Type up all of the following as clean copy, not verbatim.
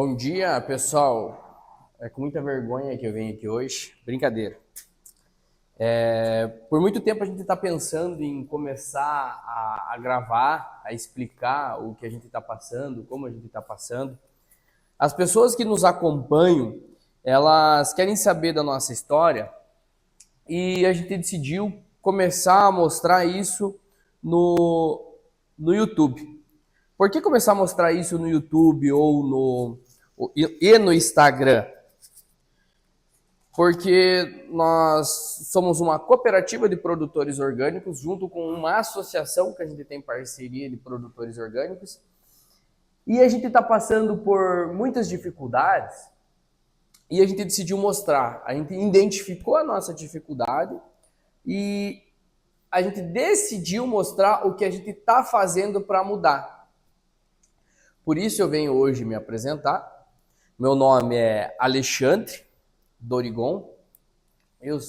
Bom dia, pessoal. É com muita vergonha que eu venho aqui hoje. Brincadeira. Por muito tempo a gente está pensando em começar a gravar, a explicar o que a gente está passando, como a gente está passando. As pessoas que nos acompanham, elas querem saber da nossa história e a gente decidiu começar a mostrar isso no YouTube. Por que começar a mostrar isso no YouTube e no Instagram? Porque nós somos uma cooperativa de produtores orgânicos, junto com uma associação que a gente tem parceria de produtores orgânicos, e a gente está passando por muitas dificuldades e a gente decidiu mostrar. A gente identificou a nossa dificuldade e a gente decidiu mostrar o que a gente está fazendo para mudar. Por isso eu venho hoje me apresentar. Meu nome é Alexandre Dorigon. Eu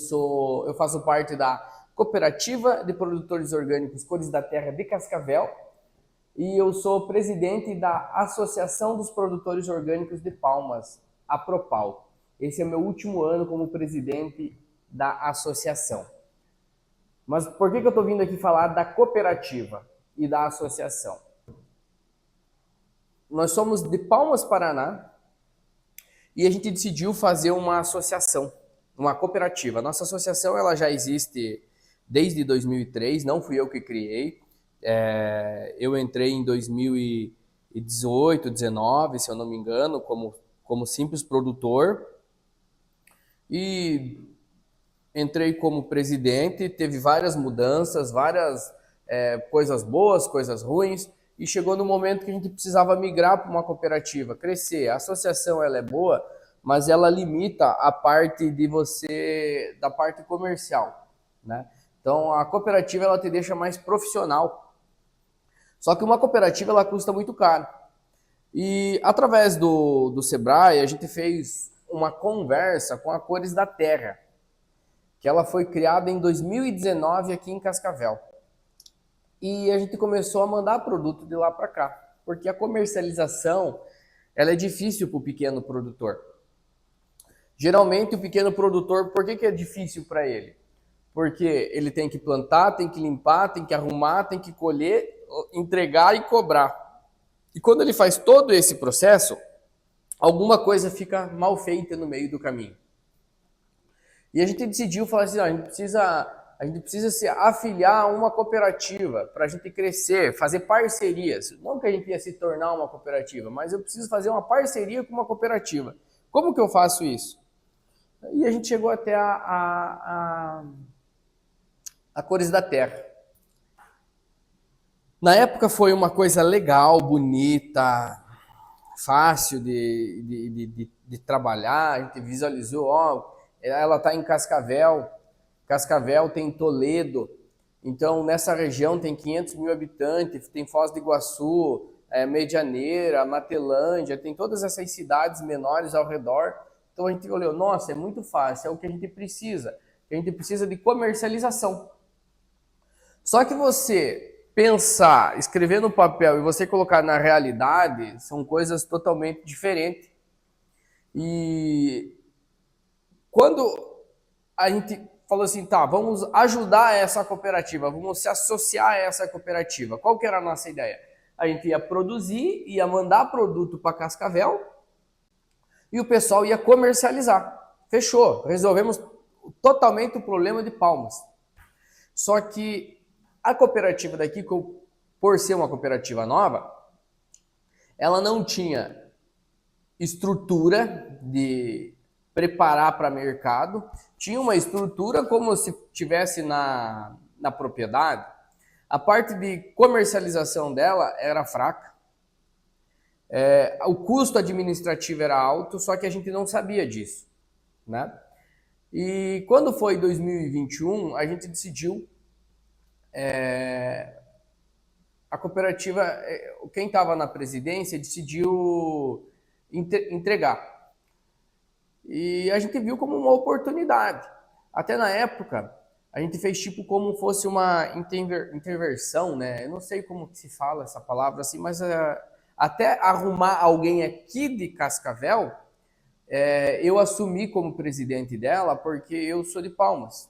faço parte da Cooperativa de Produtores Orgânicos Cores da Terra de Cascavel e eu sou presidente da Associação dos Produtores Orgânicos de Palmas, a Propal. Esse é meu último ano como presidente da associação. Mas por que eu estou vindo aqui falar da cooperativa e da associação? Nós somos de Palmas, Paraná, e a gente decidiu fazer uma associação, uma cooperativa. Nossa associação ela já existe desde 2003, não fui eu que criei. Eu entrei em 2018, 19, se eu não me engano, como simples produtor. E entrei como presidente, teve várias mudanças, várias coisas boas, coisas ruins. E chegou no momento que a gente precisava migrar para uma cooperativa, crescer. A associação ela é boa, mas ela limita a parte da parte comercial, né? Então a cooperativa ela te deixa mais profissional. Só que uma cooperativa ela custa muito caro. E através do Sebrae a gente fez uma conversa com a Cores da Terra, que ela foi criada em 2019 aqui em Cascavel. E a gente começou a mandar produto de lá para cá, porque a comercialização ela é difícil para o pequeno produtor. Geralmente o pequeno produtor, por que é difícil para ele? Porque ele tem que plantar, tem que limpar, tem que arrumar, tem que colher, entregar e cobrar. E quando ele faz todo esse processo, alguma coisa fica mal feita no meio do caminho. E a gente decidiu falar assim, a gente precisa se afiliar a uma cooperativa para a gente crescer, fazer parcerias. Não que a gente ia se tornar uma cooperativa, mas eu preciso fazer uma parceria com uma cooperativa. Como que eu faço isso? E a gente chegou até a Cores da Terra. Na época foi uma coisa legal, bonita, fácil de trabalhar, a gente visualizou, ó, ela está em Cascavel, Cascavel tem Toledo, então nessa região tem 500 mil habitantes, tem Foz do Iguaçu, Medianeira, Matelândia, tem todas essas cidades menores ao redor. Então a gente olhou, nossa, é muito fácil, é o que a gente precisa. A gente precisa de comercialização. Só que você pensar, escrever no papel e você colocar na realidade são coisas totalmente diferentes. E quando a gente falou assim, tá, vamos ajudar essa cooperativa, vamos se associar a essa cooperativa. Qual que era a nossa ideia? A gente ia produzir, ia mandar produto para Cascavel e o pessoal ia comercializar. Fechou, resolvemos totalmente o problema de Palmas. Só que a cooperativa daqui, por ser uma cooperativa nova, ela não tinha estrutura de preparar para mercado, tinha uma estrutura como se tivesse na propriedade. A parte de comercialização dela era fraca, o custo administrativo era alto, só que a gente não sabia disso, né? E quando foi 2021, a gente decidiu, a cooperativa, quem estava na presidência decidiu entregar. E a gente viu como uma oportunidade. Até na época, a gente fez tipo como fosse uma interversão, né? Eu não sei como se fala essa palavra assim, mas a até arrumar alguém aqui de Cascavel, eu assumi como presidente dela porque eu sou de Palmas.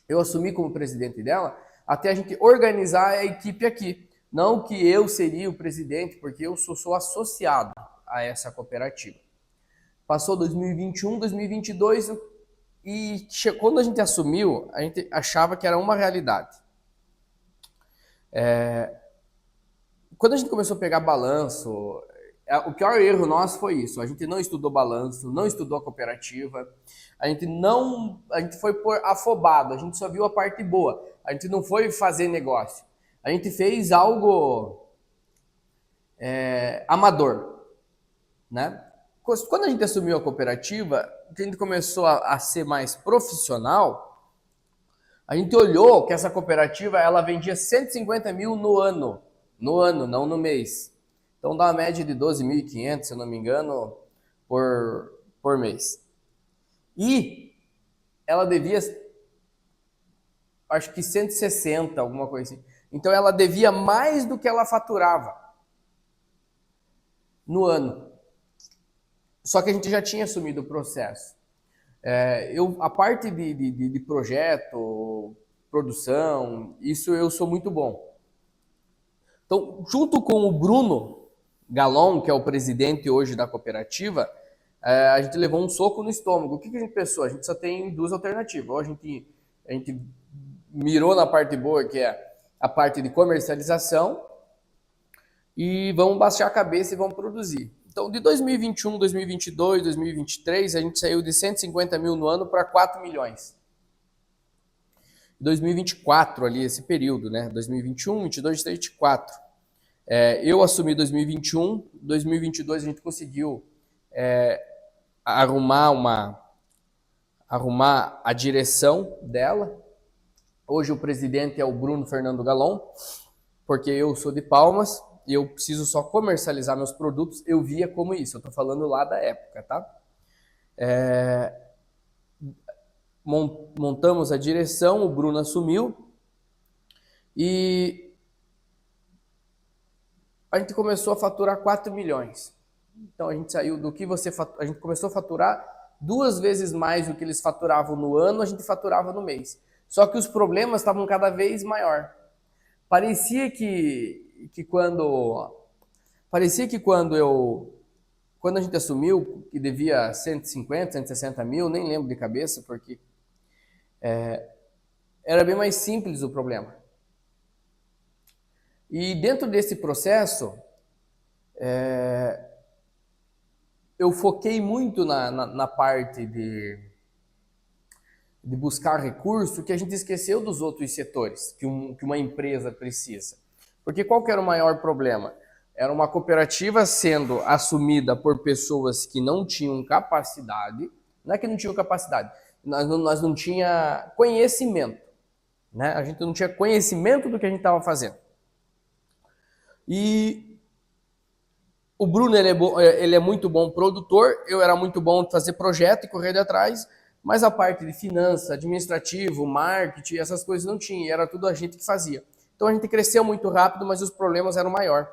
Eu assumi como presidente dela até a gente organizar a equipe aqui. Não que eu seria o presidente, porque eu sou associado a essa cooperativa. Passou 2021, 2022 e quando a gente assumiu, a gente achava que era uma realidade. Quando a gente começou a pegar balanço, o pior erro nosso foi isso. A gente não estudou balanço, não estudou a cooperativa, a gente foi por afobado, a gente só viu a parte boa. A gente não foi fazer negócio. A gente fez algo amador, né? Quando a gente assumiu a cooperativa, a gente começou a ser mais profissional, a gente olhou que essa cooperativa ela vendia 150 mil no ano, não no mês. Então dá uma média de 12.500, se eu não me engano, por mês. E ela devia, acho que 160, alguma coisa assim. Então ela devia mais do que ela faturava no ano. Só que a gente já tinha assumido o processo. A parte de projeto, produção, isso eu sou muito bom. Então, junto com o Bruno Galon, que é o presidente hoje da cooperativa, a gente levou um soco no estômago. O que a gente pensou? A gente só tem duas alternativas. Ou a gente mirou na parte boa, que é a parte de comercialização, e vamos baixar a cabeça e vamos produzir. Então, de 2021, 2022, 2023, a gente saiu de 150 mil no ano para 4 milhões. 2024, ali, esse período, né? 2021, 22, 23, 24. Eu assumi 2021, 2022 a gente conseguiu arrumar a direção dela. Hoje o presidente é o Bruno Fernando Galon, porque eu sou de Palmas e eu preciso só comercializar meus produtos. Eu via como isso, eu estou falando lá da época, tá? Montamos a direção, o Bruno assumiu e a gente começou a faturar 4 milhões. Então a gente saiu do que a gente começou a faturar 2 vezes mais do que eles faturavam no ano, a gente faturava no mês. Só que os problemas estavam cada vez maior. Parecia que quando a gente assumiu, que devia 150, 160 mil, nem lembro de cabeça, porque era bem mais simples o problema. E dentro desse processo, eu foquei muito na parte de buscar recurso, que a gente esqueceu dos outros setores que uma empresa precisa. Porque qual que era o maior problema? Era uma cooperativa sendo assumida por pessoas que não tinham capacidade, não é que não tinham capacidade, nós não tinha conhecimento, né? A gente não tinha conhecimento do que a gente estava fazendo. E o Bruno ele é muito bom produtor, eu era muito bom de fazer projeto e correr de atrás, mas a parte de finança, administrativo, marketing, essas coisas não tinha, era tudo a gente que fazia. Então a gente cresceu muito rápido, mas os problemas eram maiores.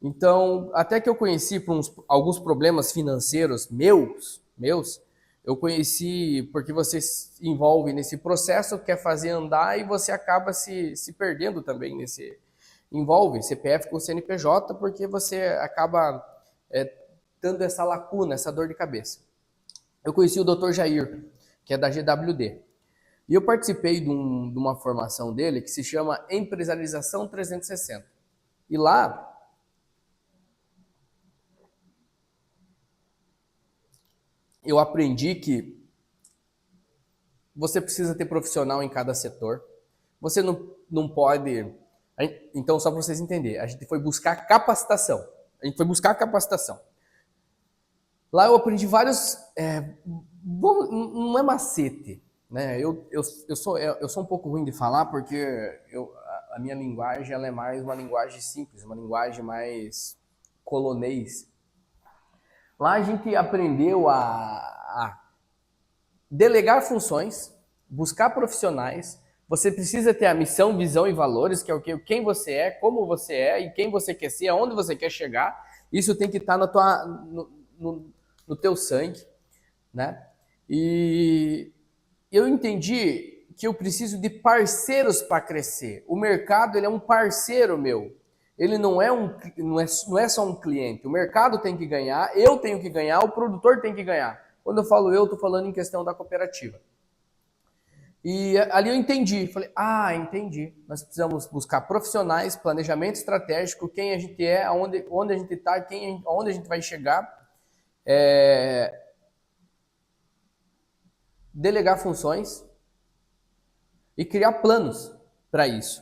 Então, até que eu conheci alguns problemas financeiros meus, eu conheci porque você se envolve nesse processo, quer fazer andar e você acaba se perdendo também nesse... Envolve CPF com CNPJ porque você acaba dando essa lacuna, essa dor de cabeça. Eu conheci o Dr. Jair, que é da GWD. E eu participei de uma formação dele que se chama Empresarialização 360. E lá eu aprendi que você precisa ter profissional em cada setor. Você não pode... Então, só para vocês entenderem, a gente foi buscar capacitação. Lá eu aprendi vários... não é macete, né? Eu sou um pouco ruim de falar porque a minha linguagem ela é mais uma linguagem simples, uma linguagem mais colonês. Lá a gente aprendeu a delegar funções, buscar profissionais. Você precisa ter a missão, visão e valores, que é o que, quem você é, como você é e quem você quer ser, aonde você quer chegar. Isso tem que estar no teu sangue, né? E eu entendi que eu preciso de parceiros para crescer. O mercado, ele é um parceiro meu. Ele não é só um cliente. O mercado tem que ganhar, eu tenho que ganhar, o produtor tem que ganhar. Quando eu falo eu, estou falando em questão da cooperativa. E ali eu entendi, falei, entendi. Nós precisamos buscar profissionais, planejamento estratégico, quem a gente é, onde a gente está, aonde a gente vai chegar, delegar funções e criar planos para isso.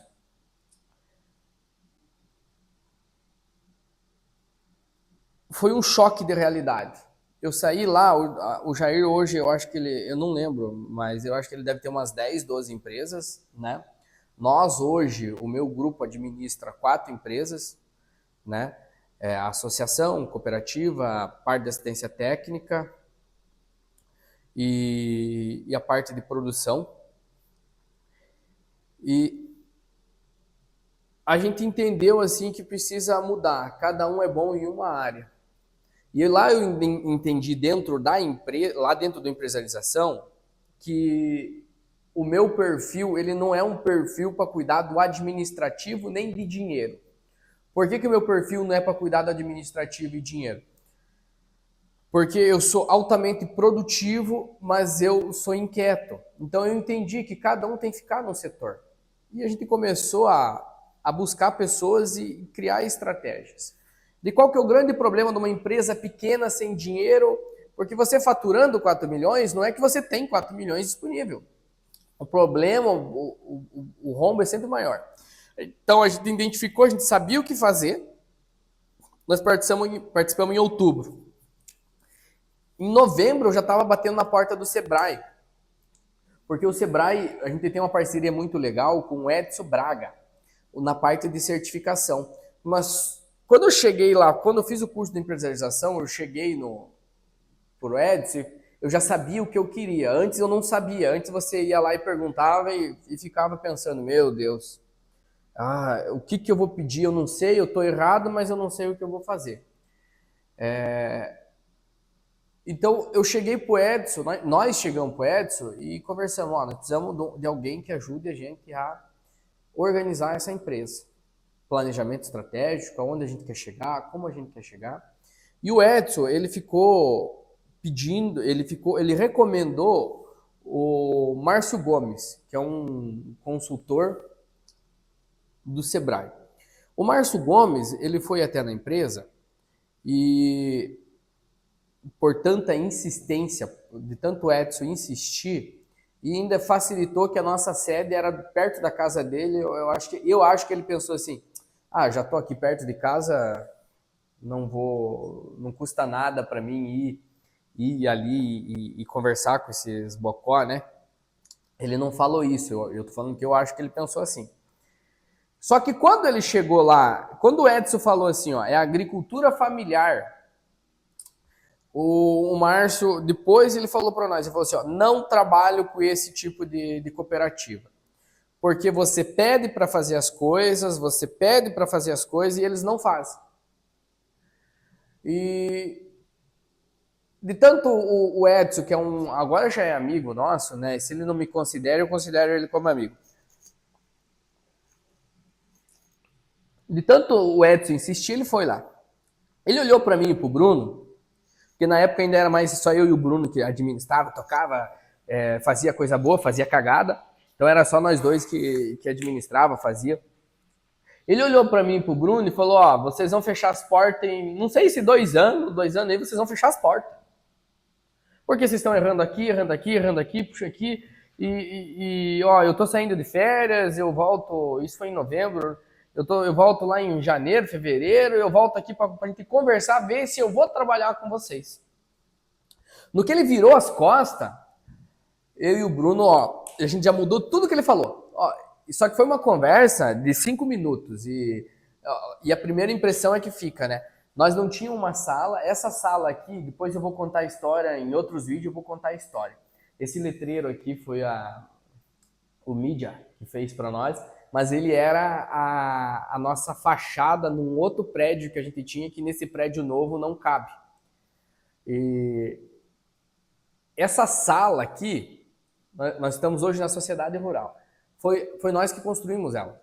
Foi um choque de realidade. Eu saí lá, o Jair hoje, eu acho que eu não lembro, mas eu acho que ele deve ter umas 10, 12 empresas, né? Nós hoje, o meu grupo administra 4 empresas, né? A associação, cooperativa, a parte de assistência técnica e a parte de produção. E a gente entendeu assim que precisa mudar, cada um é bom em uma área. E lá eu entendi lá dentro da empresarização, que o meu perfil, ele não é um perfil para cuidar do administrativo nem de dinheiro. Por que o meu perfil não é para cuidar do administrativo e dinheiro? Porque eu sou altamente produtivo, mas eu sou inquieto. Então eu entendi que cada um tem que ficar no setor. E a gente começou a buscar pessoas e criar estratégias. De qual que é o grande problema de uma empresa pequena sem dinheiro? Porque você faturando 4 milhões, não é que você tem 4 milhões disponível. O problema, o rombo é sempre maior. Então a gente identificou, a gente sabia o que fazer. Nós participamos em outubro. Em novembro eu já estava batendo na porta do Sebrae. Porque o Sebrae, a gente tem uma parceria muito legal com o Edson Braga, na parte de certificação. Mas quando eu cheguei lá, quando eu fiz o curso de empresarização, eu cheguei pro Edson, eu já sabia o que eu queria. Antes eu não sabia. Antes você ia lá e perguntava e ficava pensando, meu Deus, o que eu vou pedir? Eu não sei, eu estou errado, mas eu não sei o que eu vou fazer. Então eu cheguei pro Edson, nós chegamos pro Edson e conversamos, nós precisamos de alguém que ajude a gente a organizar essa empresa. Planejamento estratégico, aonde a gente quer chegar, como a gente quer chegar. E o Edson, ele ficou pedindo, ele recomendou o Márcio Gomes, que é um consultor do Sebrae. O Márcio Gomes, ele foi até na empresa e por tanta insistência, de tanto Edson insistir, e ainda facilitou que a nossa sede era perto da casa dele, eu acho que ele pensou assim, já tô aqui perto de casa, não custa nada para mim ir ali e conversar com esses bocó, né? Ele não falou isso, eu tô falando que eu acho que ele pensou assim. Só que quando ele chegou lá, quando o Edson falou assim, é agricultura familiar, o Márcio, depois ele falou para nós, ele falou assim, não trabalho com esse tipo de cooperativa. Porque você pede para fazer as coisas, e eles não fazem. E de tanto o Edson, que agora já é amigo nosso, né? Se ele não me considera, eu considero ele como amigo. De tanto o Edson insistir, ele foi lá. Ele olhou para mim e pro Bruno, porque na época ainda era mais só eu e o Bruno que administrava, tocava, fazia coisa boa, fazia cagada. Então era só nós dois que administrava, fazia. Ele olhou para mim e pro Bruno e falou, vocês vão fechar as portas em, não sei se 2 anos aí vocês vão fechar as portas. Porque vocês estão errando aqui, puxa aqui, eu tô saindo de férias, eu volto, isso foi em novembro, eu volto lá em janeiro, fevereiro, eu volto aqui pra gente conversar, ver se eu vou trabalhar com vocês. No que ele virou as costas, eu e o Bruno, a gente já mudou tudo que ele falou. Só que foi uma conversa de 5 minutos e a primeira impressão é que fica, né? Nós não tínhamos uma sala, essa sala aqui, depois eu vou contar a história, em outros vídeos eu vou contar a história. Esse letreiro aqui foi o Mídia que fez para nós. mas ele era a nossa fachada num outro prédio que a gente tinha, que nesse prédio novo não cabe. E essa sala aqui, nós estamos hoje na sociedade rural. Foi nós que construímos ela.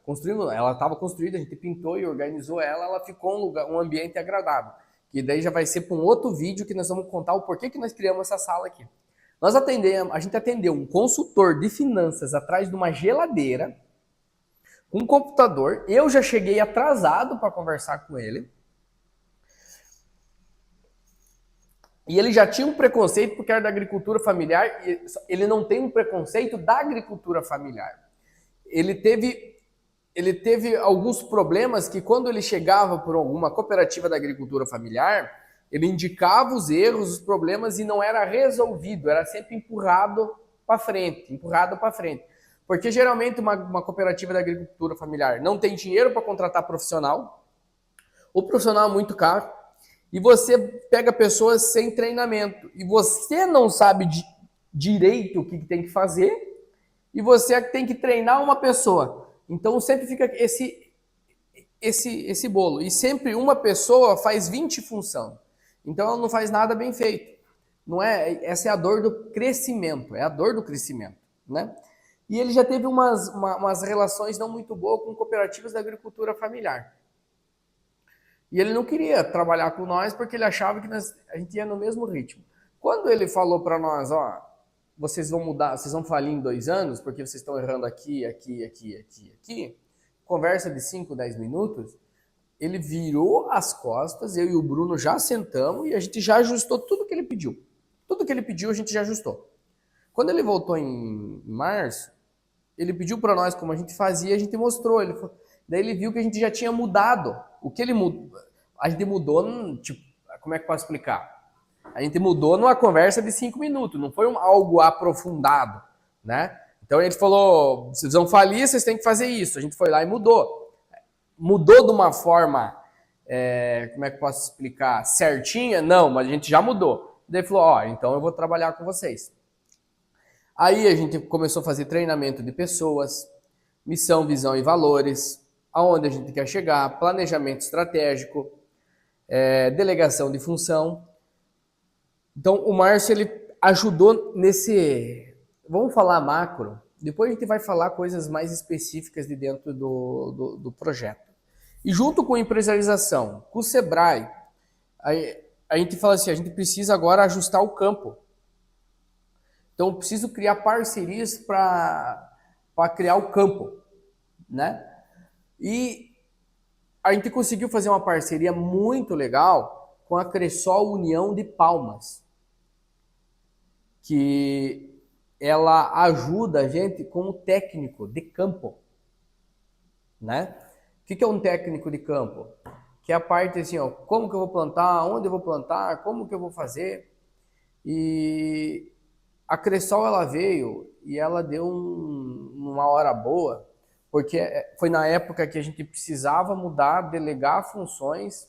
Ela estava construída, a gente pintou e organizou ela, ela ficou um ambiente agradável. Que daí já vai ser para um outro vídeo que nós vamos contar o porquê que nós criamos essa sala aqui. A gente atendeu um consultor de finanças atrás de uma geladeira, um computador. Eu já cheguei atrasado para conversar com ele. E ele já tinha um preconceito porque era da agricultura familiar. E ele não tem um preconceito da agricultura familiar. Ele teve alguns problemas que quando ele chegava por alguma cooperativa da agricultura familiar, ele indicava os erros, os problemas e não era resolvido, era sempre empurrado para frente. Porque geralmente uma cooperativa da agricultura familiar não tem dinheiro para contratar profissional, o profissional é muito caro, e você pega pessoas sem treinamento, e você não sabe direito o que tem que fazer, e você tem que treinar uma pessoa. Então sempre fica esse bolo. E sempre uma pessoa faz 20 funções. Então ela não faz nada bem feito. Não é? Essa é a dor do crescimento. É a dor do crescimento. Né? E ele já teve umas relações não muito boas com cooperativas da agricultura familiar. E ele não queria trabalhar com nós porque ele achava que a gente ia no mesmo ritmo. Quando ele falou para nós, ó, vocês vão mudar, vocês vão falir em 2 anos, porque vocês estão errando aqui, conversa de 5, 10 minutos, ele virou as costas, eu e o Bruno já sentamos e a gente já ajustou tudo que ele pediu. Tudo que ele pediu a gente já ajustou. Quando ele voltou em março, ele pediu para nós como a gente fazia, a gente mostrou. Daí ele viu que a gente já tinha mudado. O que ele mudou? A gente mudou, tipo, como é que eu posso explicar? A gente mudou numa conversa de 5 minutos, não foi algo aprofundado, né? Então ele falou, vocês vão falir, vocês têm que fazer isso. A gente foi lá e mudou. Mudou de uma forma, como é que eu posso explicar? Certinha? Não, mas a gente já mudou. Daí ele falou, ó, então eu vou trabalhar com vocês. Aí a gente começou a fazer treinamento de pessoas, missão, visão e valores, aonde a gente quer chegar, planejamento estratégico, delegação de função. Então, o Márcio, ele ajudou nesse... Vamos falar macro, depois a gente vai falar coisas mais específicas de dentro do projeto. E junto com a empresarialização, com o Sebrae, a gente fala assim, a gente precisa agora ajustar o campo. Então, eu preciso criar parcerias para criar o campo, né? E a gente conseguiu fazer uma parceria muito legal com a Cressol União de Palmas, que ela ajuda a gente como técnico de campo, né? O que é um técnico de campo? Que é a parte assim, ó, como que eu vou plantar, onde eu vou plantar, como que eu vou fazer. E a Cressol, ela veio e ela deu uma hora boa, porque foi na época que a gente precisava mudar, delegar funções,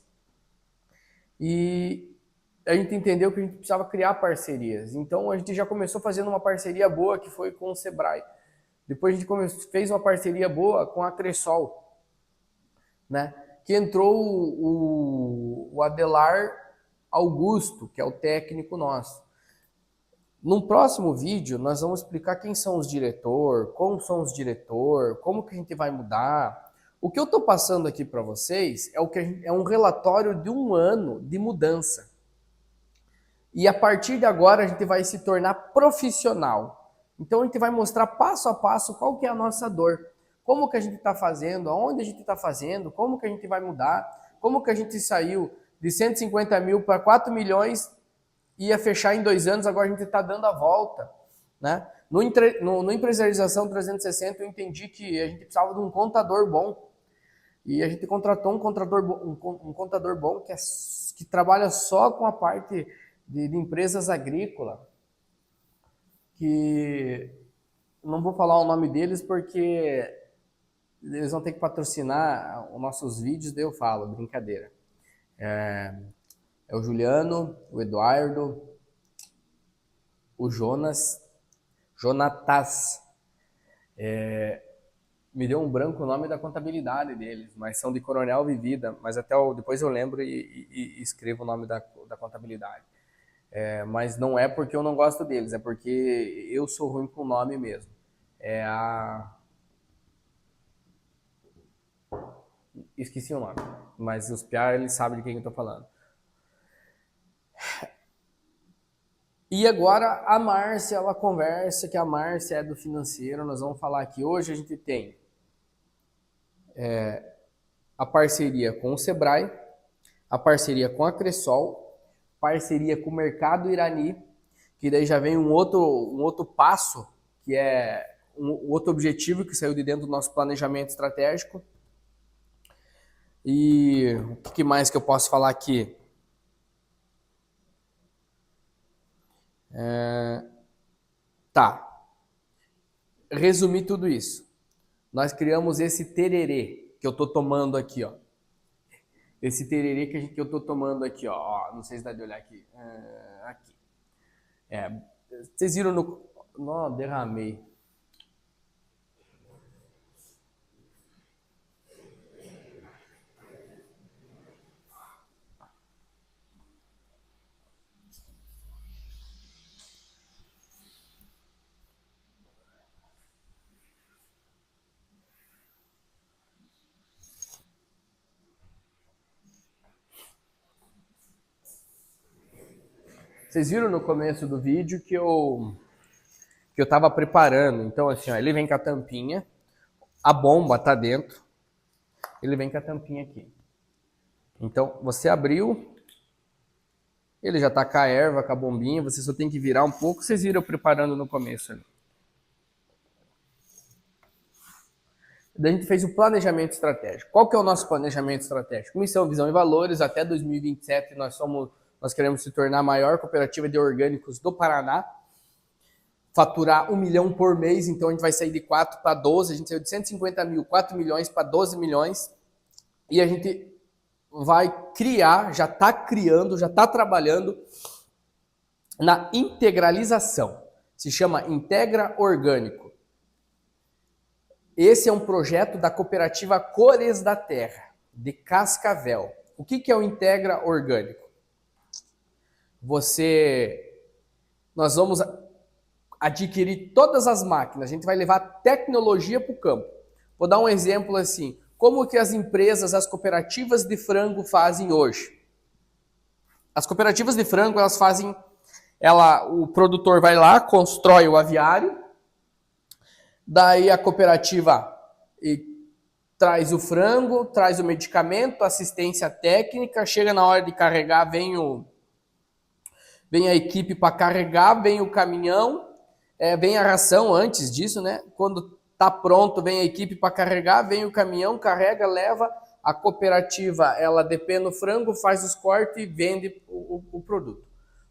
e a gente entendeu que a gente precisava criar parcerias. Então a gente já começou fazendo uma parceria boa, que foi com o Sebrae. Depois a gente fez uma parceria boa com a Cressol, né? Que entrou o Adelar Augusto, que é o técnico nosso. No próximo vídeo, nós vamos explicar quem são os diretores, como são os diretores, como que a gente vai mudar. O que eu estou passando aqui para vocês é um relatório de 1 ano de mudança. E a partir de agora a gente vai se tornar profissional. Então a gente vai mostrar passo a passo qual que é a nossa dor. Como que a gente está fazendo, aonde a gente está fazendo, como que a gente vai mudar, como que a gente saiu de 150 mil para 4 milhões, ia fechar em 2 anos, agora a gente está dando a volta. Né? No Empresarialização 360 eu entendi que a gente precisava de um contador bom. E a gente contratou um contador bom que trabalha só com a parte de empresas agrícolas, que não vou falar o nome deles porque eles vão ter que patrocinar os nossos vídeos, daí eu falo, brincadeira. É o Juliano, o Eduardo, o Jonatas, Me deu um branco o nome da contabilidade deles, mas são de Coronel Vivida, mas depois eu lembro e escrevo o nome da contabilidade. Mas não é porque eu não gosto deles, é porque eu sou ruim com o nome mesmo. Esqueci o nome, mas os piá, eles sabem de quem eu tô falando. E agora a Márcia, ela conversa, que a Márcia é do financeiro, nós vamos falar aqui. Hoje a gente tem a parceria com o Sebrae, a parceria com a Cressol, parceria com o Mercado Irani, que daí já vem um outro passo, que é um outro objetivo que saiu de dentro do nosso planejamento estratégico. E o que mais que eu posso falar aqui? Tá. Resumir tudo isso. Nós criamos esse tererê que eu tô tomando aqui, ó. Esse tererê que eu tô tomando aqui, ó. Não sei se dá de olhar aqui. Aqui. Vocês viram no... Não, derramei. Vocês viram no começo do vídeo que eu tava preparando. Então, assim, ó, ele vem com a tampinha, a bomba tá dentro, ele vem com a tampinha aqui. Então, você abriu, ele já tá com a erva, com a bombinha, você só tem que virar um pouco. Vocês viram eu preparando no começo ali. Daí a gente fez o planejamento estratégico. Qual que é o nosso planejamento estratégico? Missão, visão e valores. Até 2027 nós queremos se tornar a maior cooperativa de orgânicos do Paraná. Faturar 1 milhão por mês, então a gente vai sair de 4 para 12. A gente saiu de 150 mil, 4 milhões para 12 milhões. E a gente vai criar, já está criando, já está trabalhando na integralização. Se chama Integra Orgânico. Esse é um projeto da cooperativa Cores da Terra, de Cascavel. O que é o Integra Orgânico? Nós vamos adquirir todas as máquinas, a gente vai levar tecnologia para o campo. Vou dar um exemplo assim, como que as empresas, as cooperativas de frango fazem hoje? As cooperativas de frango, elas fazem, o produtor vai lá, constrói o aviário, daí a cooperativa traz o frango, traz o medicamento, assistência técnica, chega na hora de carregar, vem a equipe para carregar, vem o caminhão, vem a ração antes disso, né? Quando tá pronto, vem a equipe para carregar, vem o caminhão, carrega, leva, a cooperativa, ela depena o frango, faz os cortes e vende o produto.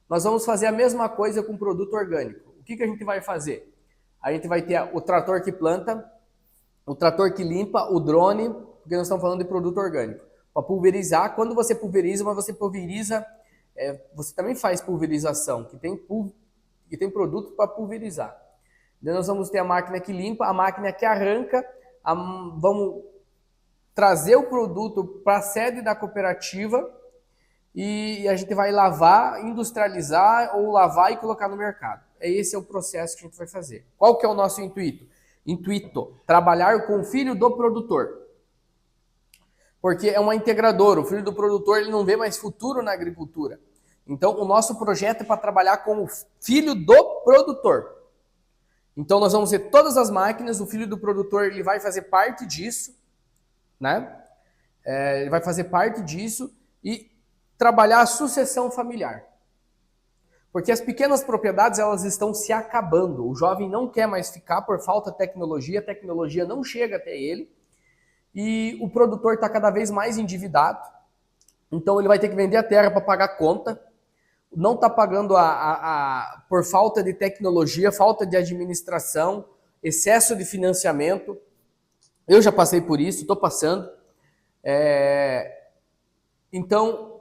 Nós vamos fazer a mesma coisa com produto orgânico. O que a gente vai fazer? A gente vai ter o trator que planta, o trator que limpa, o drone, porque nós estamos falando de produto orgânico. Para pulverizar, quando você pulveriza, mas você pulveriza, você também faz pulverização, que tem produto para pulverizar. Daí nós vamos ter a máquina que limpa, a máquina que arranca, vamos trazer o produto para a sede da cooperativa e a gente vai lavar, industrializar ou lavar e colocar no mercado. Esse é o processo que a gente vai fazer. Qual que é o nosso intuito? Trabalhar com o filho do produtor. Porque é uma integradora, o filho do produtor ele não vê mais futuro na agricultura. Então o nosso projeto é para trabalhar com o filho do produtor. Então nós vamos ter todas as máquinas, o filho do produtor ele vai fazer parte disso, né? Ele vai fazer parte disso e trabalhar a sucessão familiar. Porque as pequenas propriedades elas estão se acabando. O jovem não quer mais ficar por falta de tecnologia, a tecnologia não chega até ele e o produtor está cada vez mais endividado. Então ele vai ter que vender a terra para pagar a conta. Não está pagando por falta de tecnologia, falta de administração, excesso de financiamento. Eu já passei por isso, estou passando. Então,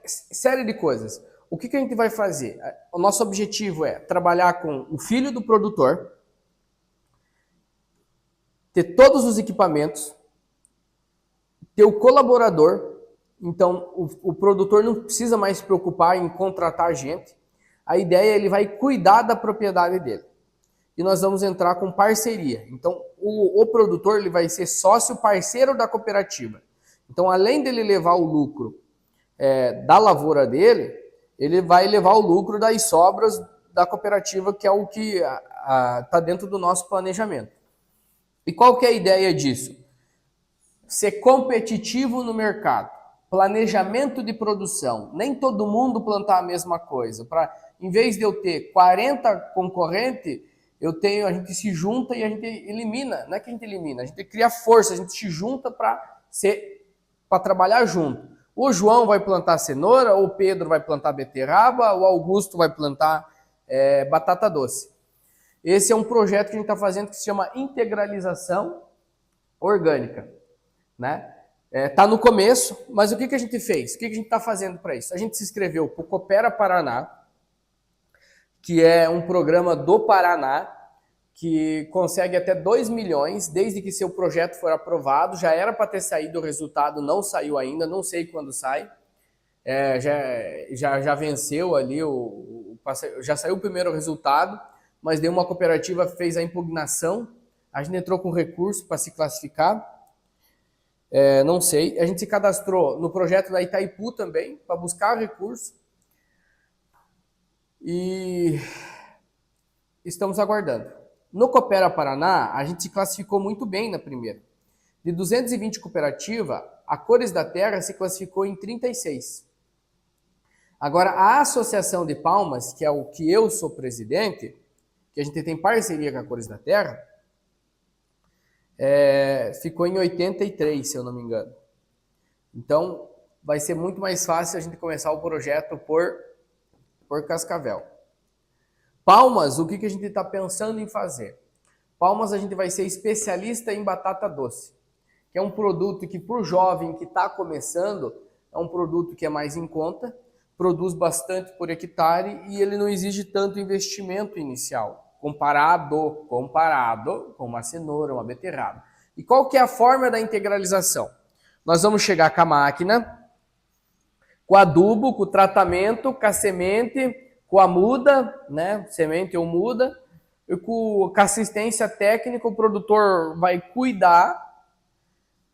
série de coisas. O que a gente vai fazer? O nosso objetivo é trabalhar com o filho do produtor, ter todos os equipamentos, ter o colaborador. Então, o produtor não precisa mais se preocupar em contratar gente. A ideia é ele vai cuidar da propriedade dele. E nós vamos entrar com parceria. Então, o produtor ele vai ser sócio parceiro da cooperativa. Então, além dele levar o lucro da lavoura dele, ele vai levar o lucro das sobras da cooperativa, que é o que está dentro do nosso planejamento. E qual que é a ideia disso? Ser competitivo no mercado. Planejamento de produção. Nem todo mundo plantar a mesma coisa. Em vez de eu ter 40 concorrentes, a gente se junta e a gente elimina. Não é que a gente elimina, a gente cria força, a gente se junta para trabalhar junto. O João vai plantar cenoura, o Pedro vai plantar beterraba, o Augusto vai plantar batata doce. Esse é um projeto que a gente está fazendo que se chama integralização orgânica, né? Tá no começo, mas o que a gente fez? O que a gente está fazendo para isso? A gente se inscreveu para o Coopera Paraná, que é um programa do Paraná, que consegue até 2 milhões, desde que seu projeto for aprovado. Já era para ter saído o resultado, não saiu ainda, não sei quando sai. Já venceu ali, já saiu o primeiro resultado, mas deu uma cooperativa, fez a impugnação, a gente entrou com recurso para se classificar. Não sei. A gente se cadastrou no projeto da Itaipu também, para buscar recurso. E estamos aguardando. No Coopera Paraná, a gente se classificou muito bem na primeira. De 220 cooperativas, a Cores da Terra se classificou em 36. Agora, a Associação de Palmas, que é o que eu sou presidente, que a gente tem parceria com a Cores da Terra, ficou em 83, se eu não me engano. Então, vai ser muito mais fácil a gente começar o projeto por Cascavel. Palmas, o que a gente está pensando em fazer? Palmas, a gente vai ser especialista em batata doce, que é um produto que, para o jovem que está começando, é um produto que é mais em conta, produz bastante por hectare e ele não exige tanto investimento inicial, comparado com uma cenoura, uma beterraba. E qual que é a forma da integralização? Nós vamos chegar com a máquina, com adubo, com o tratamento, com a semente, com a muda, né? Semente ou muda, e com assistência técnica, o produtor vai cuidar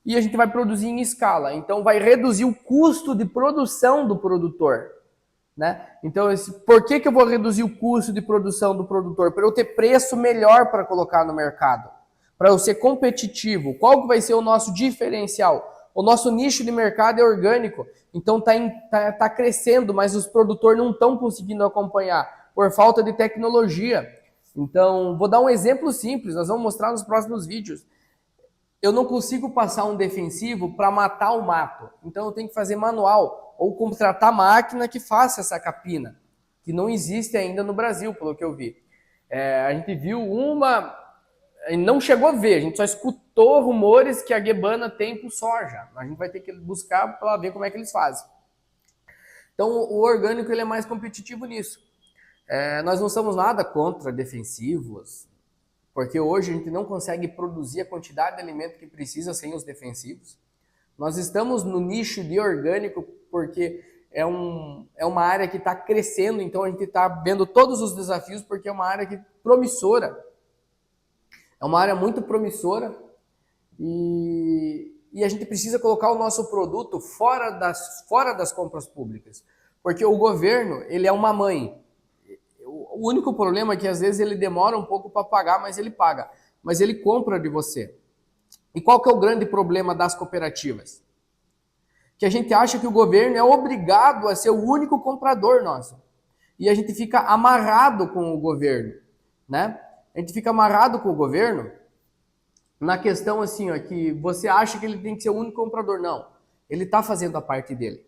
e a gente vai produzir em escala. Então vai reduzir o custo de produção do produtor, né? Então, por que eu vou reduzir o custo de produção do produtor? Para eu ter preço melhor para colocar no mercado, para eu ser competitivo. Qual que vai ser o nosso diferencial? O nosso nicho de mercado é orgânico, então tá crescendo, mas os produtores não estão conseguindo acompanhar por falta de tecnologia. Então, vou dar um exemplo simples, nós vamos mostrar nos próximos vídeos. Eu não consigo passar um defensivo para matar o mato, então eu tenho que fazer manual ou contratar máquina que faça essa capina, que não existe ainda no Brasil, pelo que eu vi. A gente viu não chegou a ver, a gente só escutou rumores que a Guebana tem com soja. A gente vai ter que buscar para ver como é que eles fazem. Então, o orgânico ele é mais competitivo nisso. Nós não somos nada contra defensivos, porque hoje a gente não consegue produzir a quantidade de alimento que precisa sem os defensivos. Nós estamos no nicho de orgânico porque é uma área que está crescendo, então a gente está vendo todos os desafios porque é uma área promissora. É uma área muito promissora e a gente precisa colocar o nosso produto fora das compras públicas. Porque o governo, ele é uma mãe. O único problema é que às vezes ele demora um pouco para pagar, mas ele paga. Mas ele compra de você. E qual que é o grande problema das cooperativas? Que a gente acha que o governo é obrigado a ser o único comprador nosso. E a gente fica amarrado com o governo, né? A gente fica amarrado com o governo na questão assim, ó, que você acha que ele tem que ser o único comprador. Não, ele está fazendo a parte dele.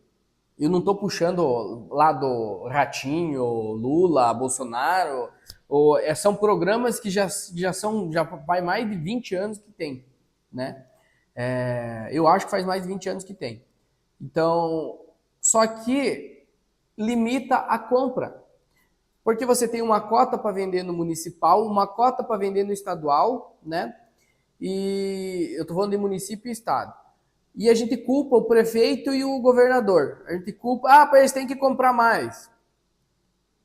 Eu não estou puxando lá do Ratinho, Lula, Bolsonaro. São programas que já faz mais de 20 anos que tem, né? Eu acho que faz mais de 20 anos que tem. Então, só que limita a compra. Porque você tem uma cota para vender no municipal, uma cota para vender no estadual, né? e eu estou falando de município e estado. E a gente culpa o prefeito e o governador. A gente culpa, eles têm que comprar mais.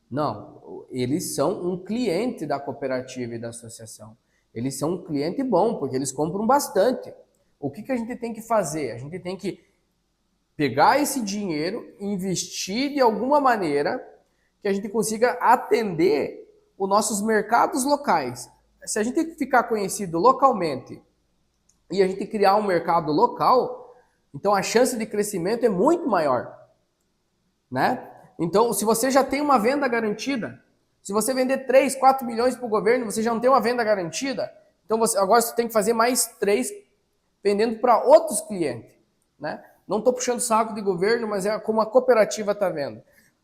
Não, eles são um cliente da cooperativa e da associação. Eles são um cliente bom, porque eles compram bastante. O que a gente tem que fazer? A gente tem que pegar esse dinheiro, investir de alguma maneira que a gente consiga atender os nossos mercados locais. Se a gente ficar conhecido localmente e a gente criar um mercado local, então a chance de crescimento é muito maior, né? Então, se você já tem uma venda garantida, se você vender 3, 4 milhões para o governo, você já não tem uma venda garantida, então agora você tem que fazer mais 3 vendendo para outros clientes, né? Não estou puxando saco de governo, mas é como a cooperativa está vendo.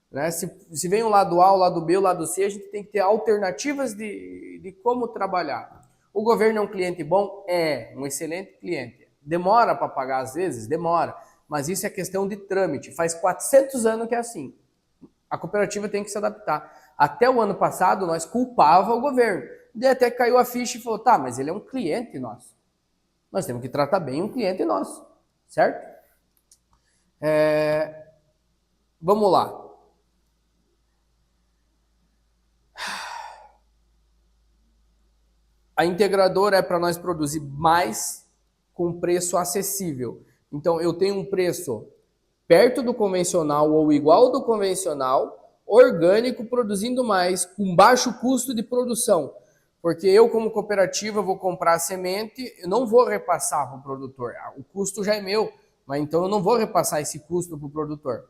Né? Se vem o lado A, o lado B, o lado C, a gente tem que ter alternativas de como trabalhar. O governo é um cliente bom? É, um excelente cliente. Demora para pagar às vezes? Demora. Mas isso é questão de trâmite. Faz 400 anos que é assim. A cooperativa tem que se adaptar. Até o ano passado, nós culpava o governo. Daí até caiu a ficha e falou, tá, mas ele é um cliente nosso. Nós temos que tratar bem um cliente nosso, certo? Vamos lá. A integradora é para nós produzir mais com preço acessível. Então, eu tenho um preço perto do convencional ou igual do convencional, orgânico, produzindo mais, com baixo custo de produção. Porque eu, como cooperativa, vou comprar a semente, eu não vou repassar para o produtor. O custo já é meu, mas então eu não vou repassar esse custo para o produtor.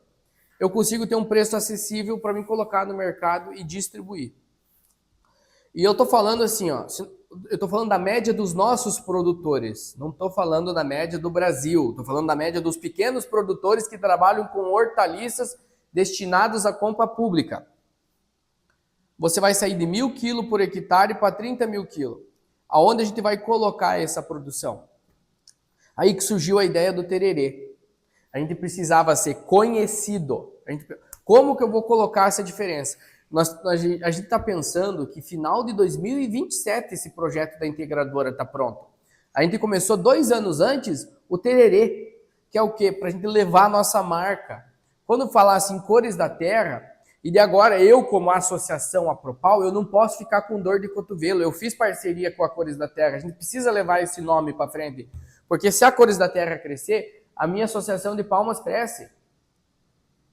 Eu consigo ter um preço acessível para me colocar no mercado e distribuir. E eu estou falando assim, ó, eu estou falando da média dos nossos produtores, não estou falando da média do Brasil, estou falando da média dos pequenos produtores que trabalham com hortaliças destinados à compra pública. Você vai sair de 1.000 quilos por hectare para 30 mil quilos. Aonde a gente vai colocar essa produção? Aí que surgiu a ideia do tererê. A gente precisava ser conhecido. Como que eu vou colocar essa diferença? A gente está pensando que final de 2027 esse projeto da integradora está pronto. A gente começou 2 anos antes o tererê, que é o quê? Para a gente levar a nossa marca. Quando falar assim, cores da terra, e de agora eu como associação Apropal, eu não posso ficar com dor de cotovelo. Eu fiz parceria com a Cores da Terra, a gente precisa levar esse nome para frente. Porque se a Cores da Terra crescer, a minha associação de Palmas cresce.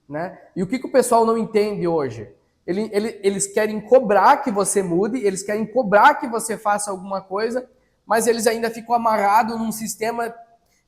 Né? E o que o pessoal não entende hoje? Eles querem cobrar que você mude, eles querem cobrar que você faça alguma coisa, mas eles ainda ficam amarrados num sistema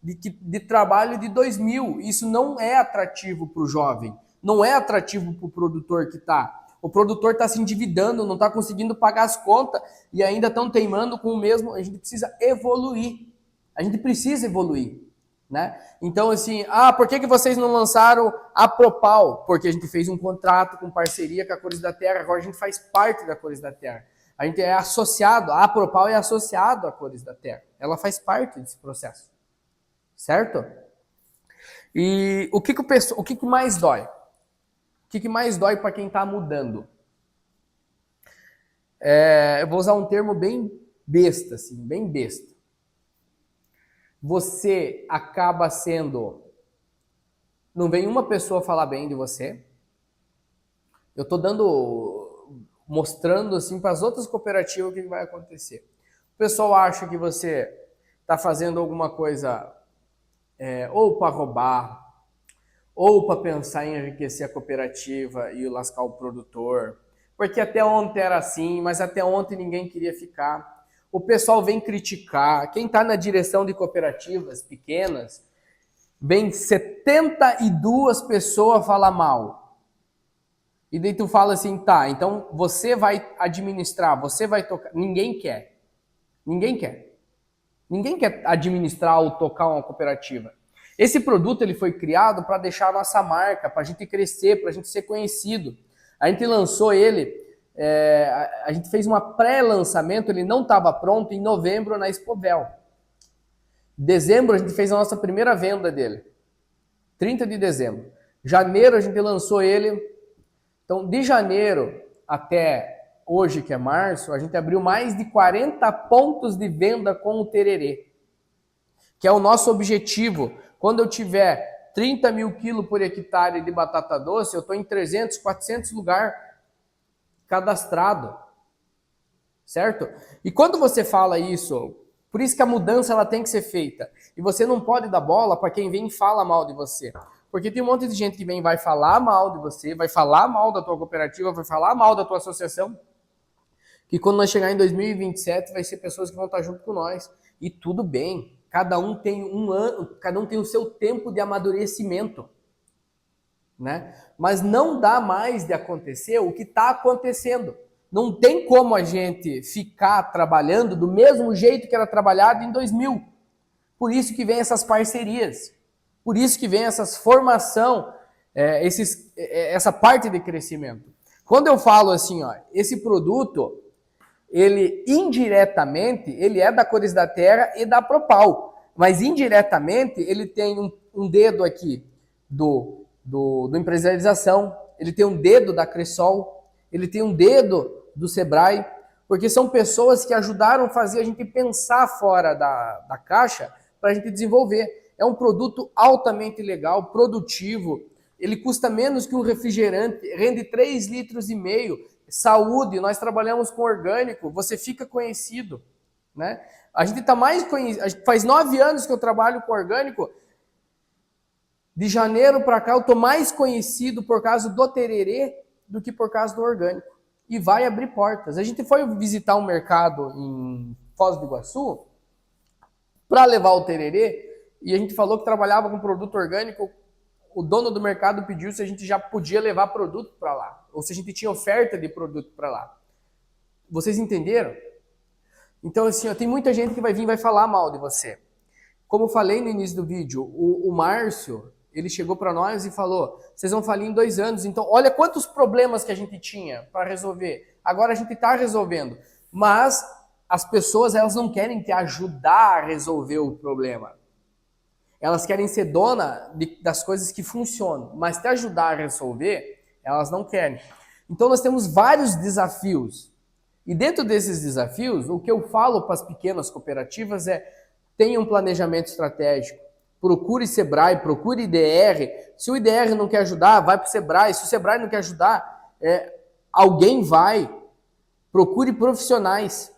de trabalho de 2000. Isso não é atrativo para o jovem, não é atrativo para o produtor que está. O produtor está se endividando, não está conseguindo pagar as contas e ainda estão teimando com o mesmo. A gente precisa evoluir. A gente precisa evoluir. Né? Então, assim, por que vocês não lançaram a Propal? Porque a gente fez um contrato com parceria com a Cores da Terra, agora a gente faz parte da Cores da Terra. A gente é associado, a Propal é associado à Cores da Terra. Ela faz parte desse processo. Certo? E o que mais dói? O que mais dói para quem está mudando? Eu vou usar um termo bem besta, assim, bem besta. Você acaba sendo... Não vem uma pessoa falar bem de você. Eu estou mostrando assim para as outras cooperativas o que vai acontecer. O pessoal acha que você está fazendo alguma coisa ou para roubar, ou para pensar em enriquecer a cooperativa e lascar o produtor. Porque até ontem era assim, mas até ontem ninguém queria ficar. O pessoal vem criticar. Quem está na direção de cooperativas pequenas, vem 72 pessoas falar mal. E daí tu fala assim, tá, então você vai administrar, você vai tocar. Ninguém quer. Ninguém quer. Ninguém quer administrar ou tocar uma cooperativa. Esse produto ele foi criado para deixar a nossa marca, para a gente crescer, para a gente ser conhecido. A gente lançou ele... a gente fez uma pré-lançamento, ele não estava pronto, em novembro na Expovel. Em dezembro a gente fez a nossa primeira venda dele. 30 de dezembro. Janeiro a gente lançou ele. Então, de janeiro até hoje, que é março, a gente abriu mais de 40 pontos de venda com o tererê, que é o nosso objetivo. Quando eu tiver 30 mil quilos por hectare de batata doce, eu estou em 300, 400 lugares cadastrado, certo? E quando você fala isso, por isso que a mudança ela tem que ser feita. E você não pode dar bola para quem vem e fala mal de você. Porque tem um monte de gente que vem e vai falar mal de você, vai falar mal da tua cooperativa, vai falar mal da tua associação, que quando nós chegar em 2027 vai ser pessoas que vão estar junto com nós. E tudo bem, cada um tem um ano, cada um tem o seu tempo de amadurecimento, né? Mas não dá mais de acontecer o que está acontecendo. Não tem como a gente ficar trabalhando do mesmo jeito que era trabalhado em 2000. Por isso que vem essas parcerias. Por isso que vem essas formação, essa parte de crescimento. Quando eu falo assim, ó, esse produto, ele indiretamente, ele é da Cores da Terra e da Propal, mas indiretamente ele tem um dedo aqui do Empresarialização, ele tem um dedo da Cressol, ele tem um dedo do Sebrae, porque são pessoas que ajudaram a fazer a gente pensar fora da caixa para a gente desenvolver. É um produto altamente legal, produtivo, ele custa menos que um refrigerante, rende 3,5 litros. Saúde, nós trabalhamos com orgânico, você fica conhecido, né? A gente tá mais conhecido, faz 9 anos que eu trabalho com orgânico. De janeiro para cá eu tô mais conhecido por causa do tererê do que por causa do orgânico. E vai abrir portas. A gente foi visitar um mercado em Foz do Iguaçu para levar o tererê e a gente falou que trabalhava com produto orgânico. O dono do mercado pediu se a gente já podia levar produto para lá, ou se a gente tinha oferta de produto para lá. Vocês entenderam? Então, assim, ó, tem muita gente que vai vir e vai falar mal de você. Como eu falei no início do vídeo, o Márcio, ele chegou para nós e falou, vocês vão falir em 2 anos, então olha quantos problemas que a gente tinha para resolver. Agora a gente está resolvendo, mas as pessoas elas não querem te ajudar a resolver o problema. Elas querem ser dona das coisas que funcionam, mas te ajudar a resolver, elas não querem. Então nós temos vários desafios. E dentro desses desafios, o que eu falo para as pequenas cooperativas é tenha um planejamento estratégico. Procure Sebrae, procure IDR. Se o IDR não quer ajudar, vai para o Sebrae. Se o Sebrae não quer ajudar, alguém vai. Procure profissionais.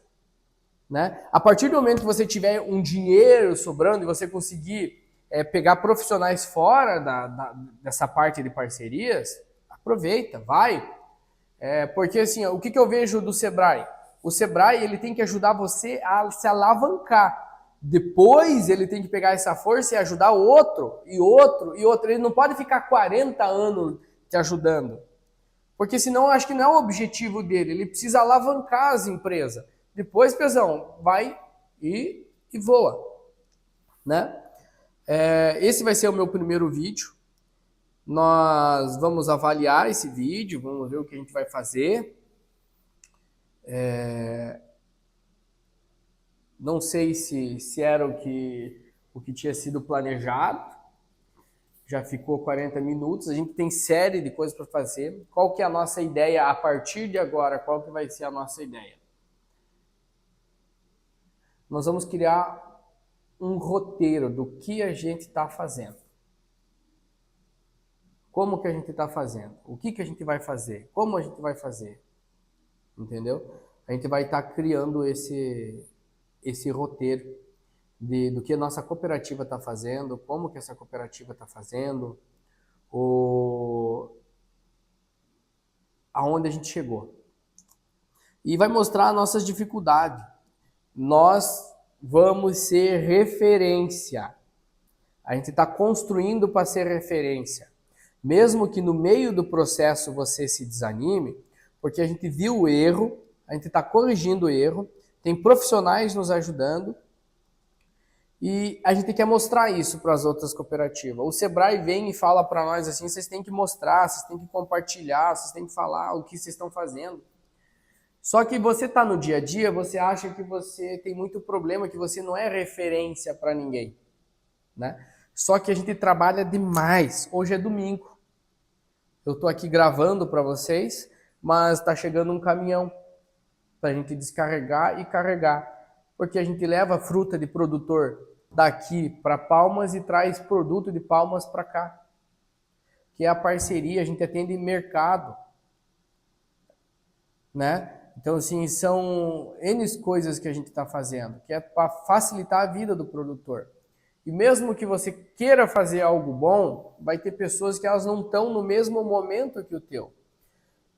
Né? A partir do momento que você tiver um dinheiro sobrando e você conseguir pegar profissionais fora dessa parte de parcerias, aproveita, vai. Porque assim, o que eu vejo do Sebrae? O Sebrae ele tem que ajudar você a se alavancar. Depois ele tem que pegar essa força e ajudar outro, e outro, e outro. Ele não pode ficar 40 anos te ajudando. Porque senão eu acho que não é o objetivo dele. Ele precisa alavancar as empresas. Depois, pesão, vai e voa. Né? Esse vai ser o meu primeiro vídeo. Nós vamos avaliar esse vídeo, vamos ver o que a gente vai fazer. Não sei se era o que tinha sido planejado. Já ficou 40 minutos. A gente tem série de coisas para fazer. Qual que é a nossa ideia a partir de agora? Qual que vai ser a nossa ideia? Nós vamos criar um roteiro do que a gente está fazendo. Como que a gente está fazendo? O que a gente vai fazer? Como a gente vai fazer? Entendeu? A gente vai estar criando esse roteiro do que a nossa cooperativa está fazendo, como que essa cooperativa está fazendo, aonde a gente chegou. E vai mostrar nossas dificuldades. Nós vamos ser referência. A gente está construindo para ser referência. Mesmo que no meio do processo você se desanime, porque a gente viu o erro, a gente está corrigindo o erro, tem profissionais nos ajudando e a gente quer mostrar isso para as outras cooperativas. O Sebrae vem e fala para nós assim, vocês têm que mostrar, vocês têm que compartilhar, vocês têm que falar o que vocês estão fazendo. Só que você está no dia a dia, você acha que você tem muito problema, que você não é referência para ninguém, né? Só que a gente trabalha demais. Hoje é domingo. Eu estou aqui gravando para vocês, mas está chegando um caminhão. para a gente descarregar e carregar, porque a gente leva fruta de produtor daqui para Palmas e traz produto de Palmas para cá, que é a parceria, a gente atende mercado, né? Então, assim, são N coisas que a gente está fazendo, que é para facilitar a vida do produtor. E mesmo que você queira fazer algo bom, vai ter pessoas que elas não estão no mesmo momento que o teu.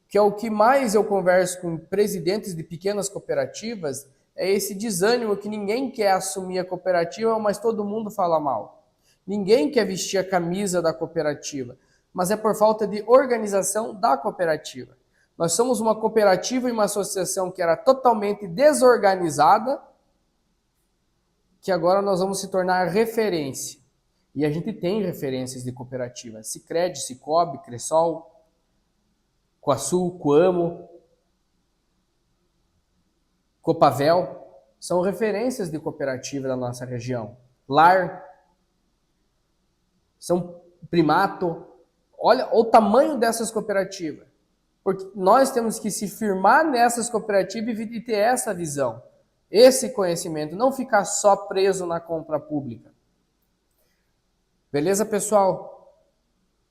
Que é o que mais eu converso com presidentes de pequenas cooperativas, é esse desânimo que ninguém quer assumir a cooperativa, mas todo mundo fala mal. Ninguém quer vestir a camisa da cooperativa, mas é por falta de organização da cooperativa. Nós somos uma cooperativa e uma associação que era totalmente desorganizada, que agora nós vamos se tornar referência. E a gente tem referências de cooperativa. Sicredi, Cicobi, Cressol, Coasul, Coamo, Copavel, são referências de cooperativa da nossa região. LAR, São Primato. Olha o tamanho dessas cooperativas. Porque nós temos que se firmar nessas cooperativas e ter essa visão, esse conhecimento, não ficar só preso na compra pública. Beleza, pessoal?